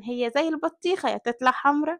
هي زي البطيخة يا تطلع حمرا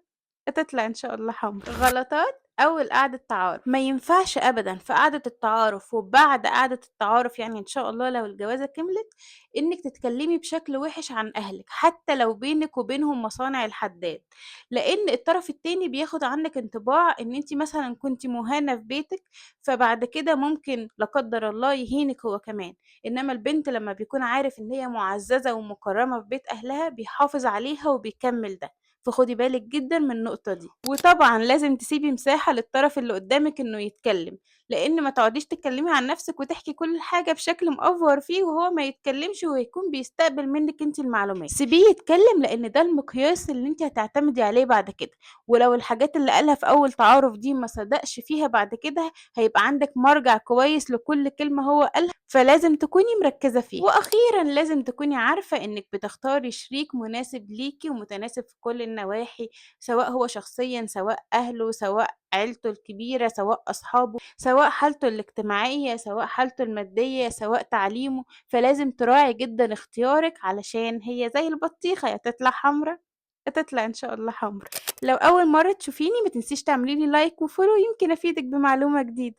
يا تطلع إن شاء الله حمرا. غلطات أول قعدة تعارف، ما ينفعش أبدًا في قعدة التعارف وبعد قعدة التعارف يعني إن شاء الله لو الجوازة كملت، إنِّك تتكلمي بشكل وِحِش عن أهلِك، حتى لو بينِك وبينهم مصانع الحداد، لإن الطرف التاني بياخد عنِّك انطباع إن أنتِ مثلًا كنتِ مُهانة في بيتِك، فبعد كده ممكن لا قدّر الله يهينِك هو كمان. إنما البنت لمّا بيكون عارف إن هي مُعزّزة ومُكرّمة في بيت أهلها بيحافظ عليها وبيكمّل ده، فخُدي بالِك جدًا من النقطة دي. وطبعًا لازم تسيبي مساحة للطرف اللي قدّامِك إنه يتكلّم، لإن ما تقعديش تتكلّمي عن نَفْسِك وتحكي كل حاجة بشكل مأفور فيه وهو ما يتكلّمش ويكون بيستقبل منِّك أنتِ المعلومات. سيبيه يتكلّم لإن ده المقياس اللي أنتِ هتعتمدي عليه بعد كده، ولو الحاجات اللي قالها في أول تعارُف دي ما صدقش فيها بعد كده هيبقى عندِك مرجع كويس لكل كلمة هو قالها، فلازم تكوني مركّزة فيها. وأخيرًا لازم تكوني عارفة إنِّك بتختاري شريك مناسب ليكِ ومتناسب في كل النواحي، سواء هو شخصيًا، سواء أهله، سواء عيلته الكبيرة، سواء أصحابه، سواء حالته الاجتماعية، سواء حالته المادية، سواء تعليمه، فلازم تراعي جدًا اختيارِك علشان هي زي البطيخة يا تطلع حمرا يا تطلع إن شاء الله حمرا. لو أول مرّة تشوفيني ما تنسيش تعملي لي لايك وfollow يمكن أفيدِك بمعلومة جديدة.